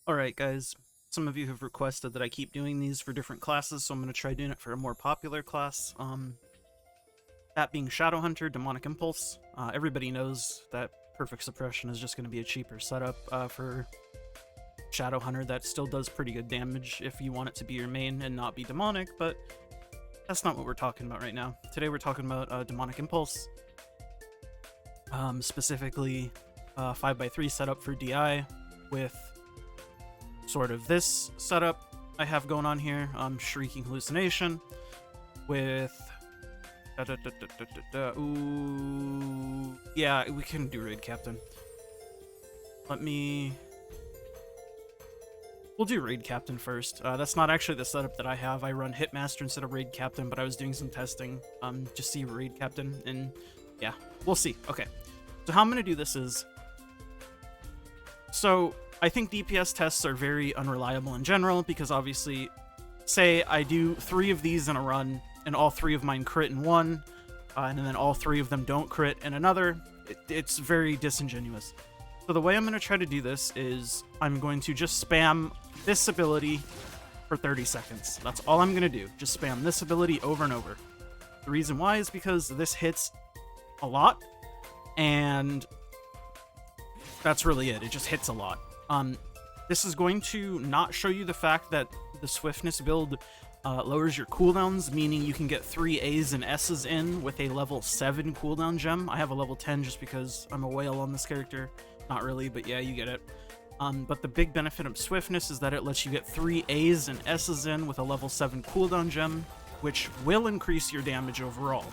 Alright guys, some of you have requested that I keep doing these for different classes, so I'm going to try doing it for a more popular class. That being Shadowhunter, Demonic Impulse. Everybody knows that Perfect Suppression is just going to be a cheaper setup for Shadowhunter that still does pretty good damage if you want it to be your main and not be demonic, but that's not what we're talking about right now. Today we're talking about Demonic Impulse, specifically 5x3 setup for DI with sort of this setup I have going on here, Shrieking Hallucination with ooh, yeah, we can do Raid Captain. We'll do Raid Captain first. That's not actually the setup that I have. I run Hitmaster instead of Raid Captain, but I was doing some testing to see Raid Captain, and yeah, we'll see. Okay, so how I'm gonna do this is, so I think DPS tests are very unreliable in general, because obviously, say I do 3 of these in a run, and all 3 of mine crit in one, and then all 3 of them don't crit in another, it's very disingenuous. So the way I'm going to try to do this is I'm going to just spam this ability for 30 seconds. That's all I'm going to do. Just spam this ability over and over. The reason why is because this hits a lot, and that's really it. It just hits a lot. This is going to not show you the fact that the Swiftness build lowers your cooldowns, meaning you can get 3 A's and S's in with a level 7 cooldown gem. I have a level 10 just because I'm a whale on this character. Not really, but yeah, you get it. But the big benefit of Swiftness is that it lets you get 3 A's and S's in with a level 7 cooldown gem, which will increase your damage overall.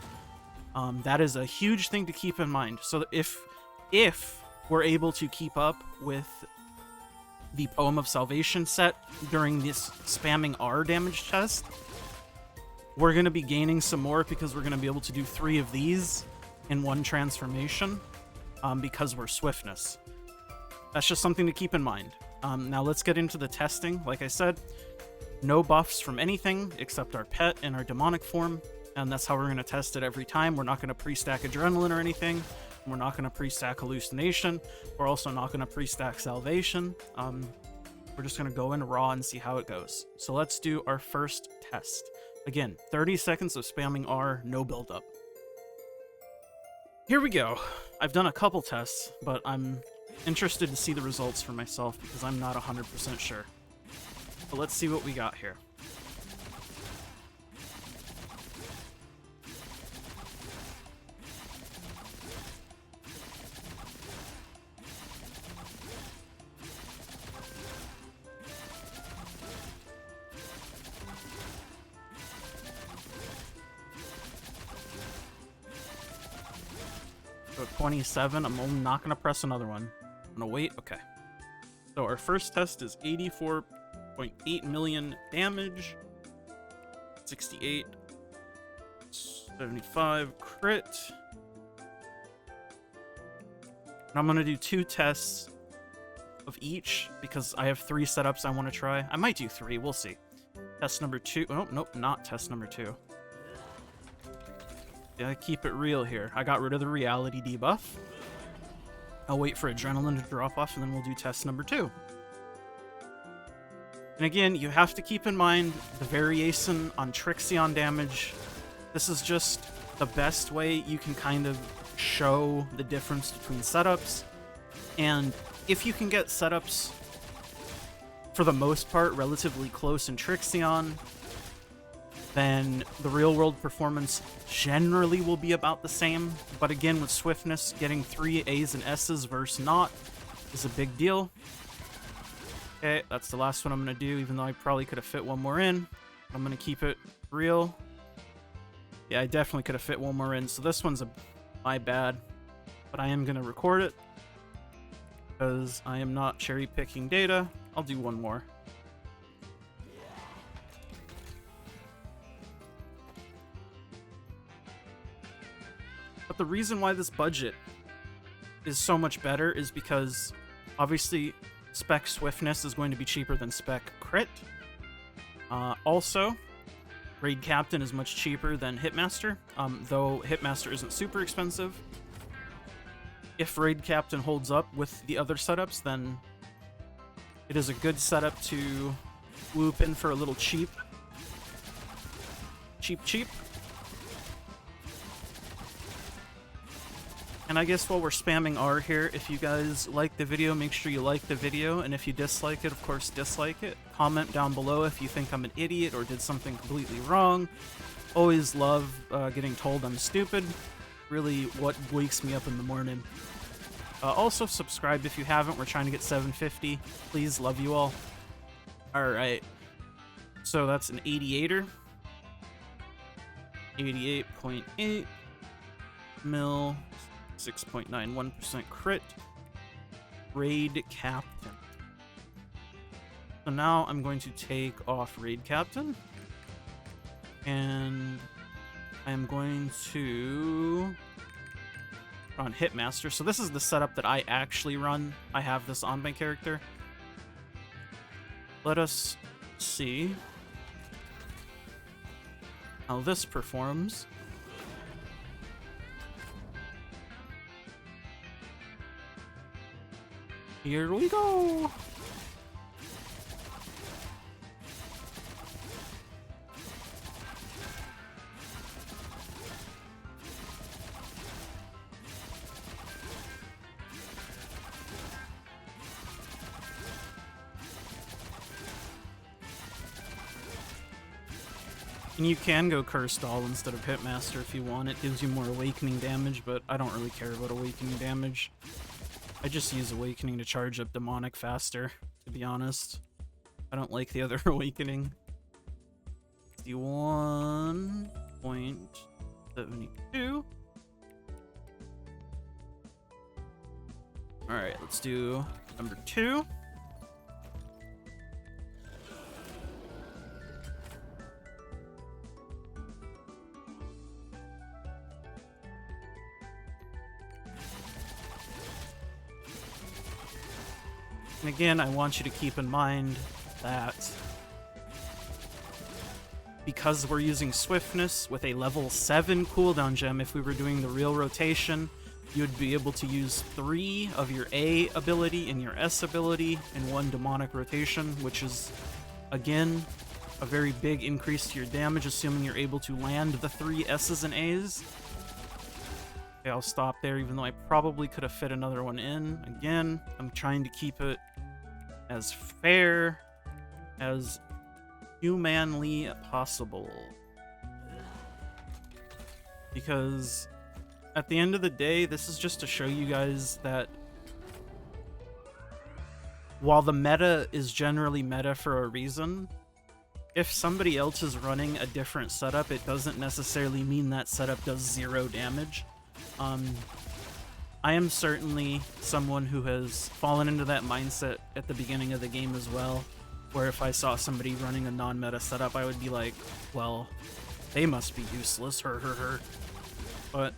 That is a huge thing to keep in mind. So if we're able to keep up with the Poem of Salvation set during this spamming R damage test, we're going to be gaining some more because we're going to be able to do 3 of these in one transformation because we're Swiftness. That's just something to keep in mind. Now let's get into the testing. Like I said, no buffs from anything except our pet and our demonic form, and that's how we're going to test it every time. We're not going to pre-stack adrenaline or anything. We're not going to pre-stack hallucination. We're also not going to pre-stack salvation. We're just going to go in raw and see how it goes. So let's do our first test. Again, 30 seconds of spamming R, no buildup. Here we go. I've done a couple tests, but I'm interested to see the results for myself because I'm not 100% sure. But let's see what we got here. So 27, I'm only not going to press another one. I'm going to wait. Okay. So our first test is 84.8 million damage. 68. 75 crit. And I'm going to do 2 tests of each because I have 3 setups I want to try. I might do 3. We'll see. Test number 2. Oh, nope, not test number 2. Gotta keep it real here. I got rid of the reality debuff. I'll wait for adrenaline to drop off, and then we'll do test number 2. And again, you have to keep in mind the variation on Trixion damage. This is just the best way you can kind of show the difference between setups. And if you can get setups, for the most part, relatively close in Trixion, then the real-world performance generally will be about the same. But again, with Swiftness, getting 3 A's and S's versus not is a big deal. Okay, that's the last one I'm going to do, even though I probably could have fit one more in. I'm going to keep it real. Yeah, I definitely could have fit one more in, so this one's my bad. But I am going to record it, because I am not cherry-picking data. I'll do one more. But the reason why this budget is so much better is because, obviously, Spec Swiftness is going to be cheaper than Spec Crit. Also, Raid Captain is much cheaper than Hitmaster, though Hitmaster isn't super expensive. If Raid Captain holds up with the other setups, then It is a good setup to whoop in for a little cheap. Cheap. And I guess while we're spamming R here, if you guys like the video, make sure you like the video, and if you dislike it, of course dislike it. Comment down below if you think I'm an idiot or did something completely wrong. Always love getting told I'm stupid. Really what wakes me up in the morning. Also subscribe if you haven't. We're trying to get 750. Please, love you all. Alright. So that's an 88er. 88.8 mil. 6.91% crit. Raid Captain. So now I'm going to take off Raid Captain. And I'm going to run Hitmaster. So this is the setup that I actually run. I have this on my character. Let us see how this performs. Here we go! And you can go Cursed All instead of Hitmaster if you want. It gives you more Awakening damage, but I don't really care about Awakening damage. I just use Awakening to charge up Demonic faster, to be honest. I don't like the other Awakening. 61.72. Alright, let's do number 2. And again, I want you to keep in mind that because we're using Swiftness with a level 7 cooldown gem, if we were doing the real rotation, you'd be able to use 3 of your A ability and your S ability in one demonic rotation, which is, again, a very big increase to your damage, assuming you're able to land the 3 S's and A's. Okay, I'll stop there, even though I probably could have fit another one in. Again, I'm trying to keep it as fair as humanly possible. Because at the end of the day, this is just to show you guys that while the meta is generally meta for a reason, if somebody else is running a different setup, it doesn't necessarily mean that setup does 0 damage. I am certainly someone who has fallen into that mindset at the beginning of the game as well, where if I saw somebody running a non-meta setup, I would be like, well, they must be useless, her. But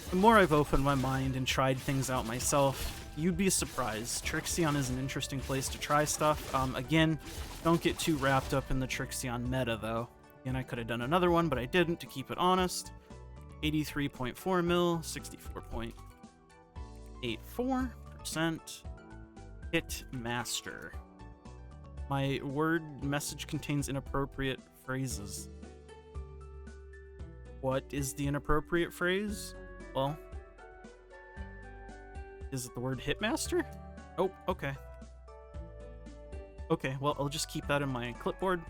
the more I've opened my mind and tried things out myself, you'd be surprised. Trixion is an interesting place to try stuff. Again, don't get too wrapped up in the Trixion meta, though. Again, I could have done another one, but I didn't, to keep it honest. 83.4 mil, 64.84% Hit Master. My word message contains inappropriate phrases. What is the inappropriate phrase? Well, is it the word Hitmaster? Oh, okay. Okay, well, I'll just keep that in my clipboard,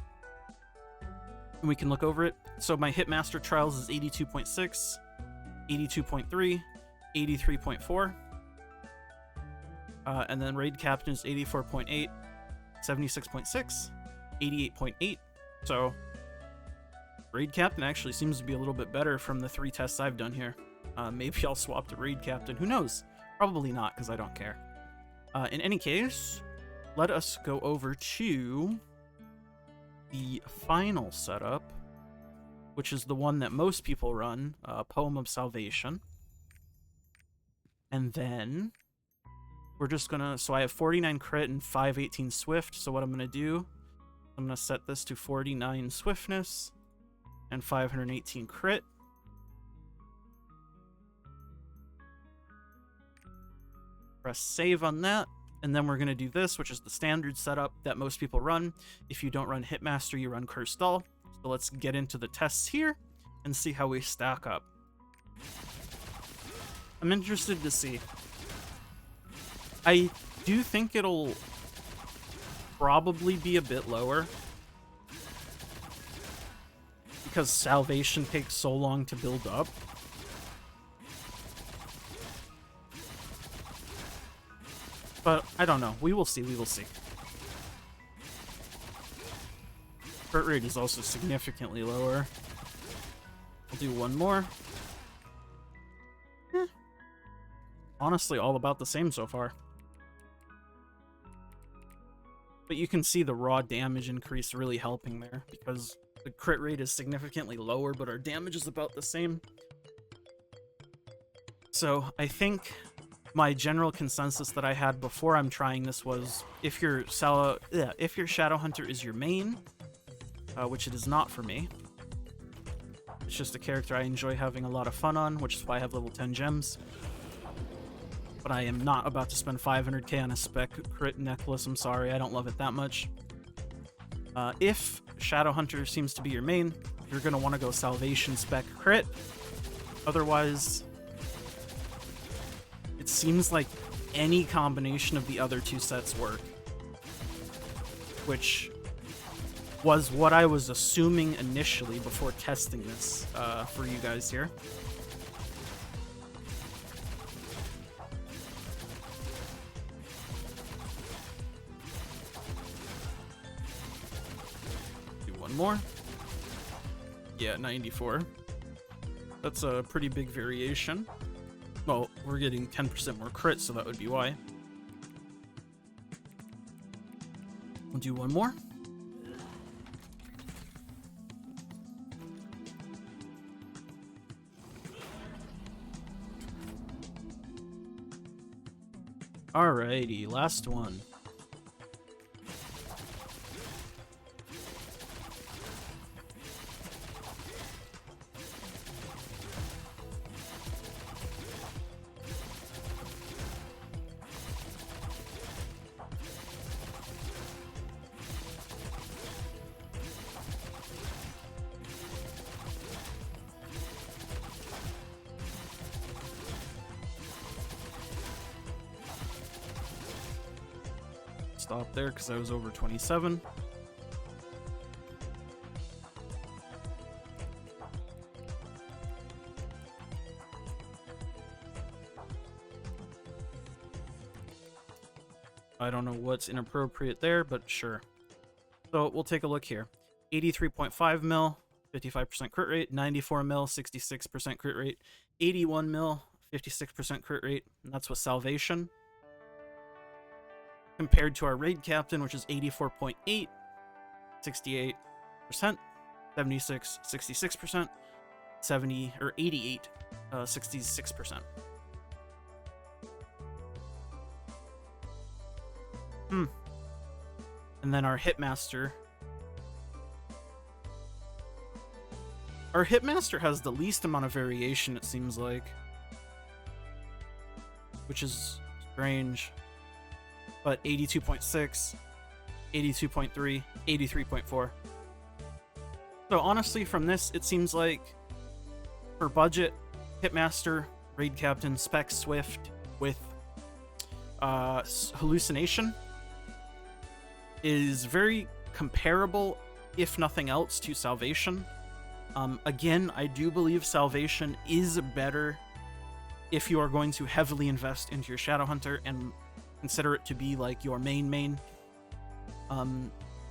and we can look over it. So my Hitmaster trials is 82.6, 82.3, 83.4. And then Raid Captain is 84.8, 76.6, 88.8. So Raid Captain actually seems to be a little bit better from the 3 tests I've done here. Maybe I'll swap to Raid Captain. Who knows? Probably not, because I don't care. In any case, let us go over to the final setup, which is the one that most people run, Poem of Salvation. And then we're just gonna, so I have 49 crit and 518 swift, so what I'm gonna do, I'm gonna set this to 49 swiftness and 518 crit. Press save on that, and then we're going to do this, which is the standard setup that most people run. If you don't run Hitmaster, you run Cursed Doll. So let's get into the tests here and see how we stack up. I'm interested to see. I do think it'll probably be a bit lower because Salvation takes so long to build up. But I don't know. We will see. We will see. Crit rate is also significantly lower. I'll do one more. Honestly, all about the same so far. But you can see the raw damage increase really helping there, because the crit rate is significantly lower, but our damage is about the same. So I think my general consensus that I had before I'm trying this was, if your Shadowhunter is your main, which it is not for me. It's just a character I enjoy having a lot of fun on, which is why I have level 10 gems. But I am not about to spend 500k on a spec crit necklace. I'm sorry, I don't love it that much. If Shadowhunter seems to be your main, you're going to want to go Salvation spec crit. Otherwise, it seems like any combination of the other two sets work. Which was what I was assuming initially before testing this for you guys here. More. Yeah, 94. That's a pretty big variation. Well, we're getting 10% more crit, so that would be why. We'll do one more. Alrighty, last one. Stop there because I was over 27. I don't know what's inappropriate there, but sure. So we'll take a look here. 83.5 mil, 55% crit rate. 94 mil, 66% crit rate. 81 mil, 56% crit rate. And that's with Salvation. Compared to our raid captain, which is 84.8, 68%, 76, 66%, 70 or 88, 66%. And then our Hitmaster. Our Hitmaster has the least amount of variation, it seems like, which is strange. But 82.6, 82.3, 83.4. So honestly, from this, it seems like for budget, Hitmaster, Raid Captain, Spec Swift with Hallucination is very comparable, if nothing else, to Salvation. Again, I do believe Salvation is better if you are going to heavily invest into your Shadowhunter and consider it to be like your main.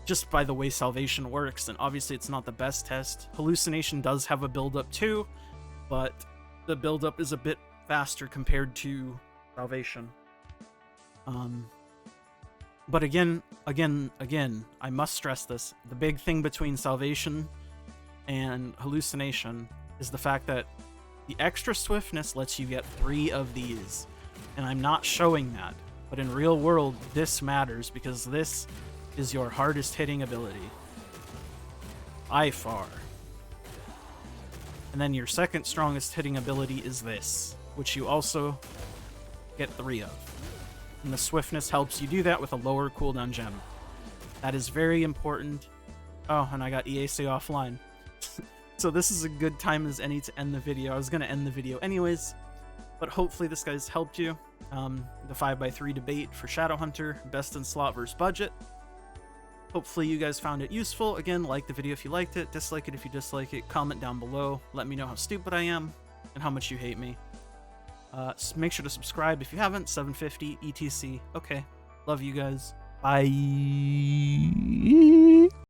Just by the way Salvation works, and obviously it's not the best test. Hallucination does have a build-up too, but the build-up is a bit faster compared to Salvation. But again, I must stress this. The big thing between Salvation and Hallucination is the fact that the extra swiftness lets you get 3 of these. And I'm not showing that. But in real world, this matters because this is your hardest hitting ability. By far. And then your second strongest hitting ability is this, which you also get 3 of. And the swiftness helps you do that with a lower cooldown gem. That is very important. Oh, and I got EAC offline. So this is a good time as any to end the video. I was going to end the video anyways, but hopefully this guy's helped you. The 5x3 debate for Shadowhunter, best in slot versus budget. Hopefully you guys found it useful. Again, like the video if you liked it, dislike it if you dislike it, comment down below, let me know how stupid I am, and how much you hate me. Make sure to subscribe if you haven't, 750 ETC. Okay, love you guys. Bye.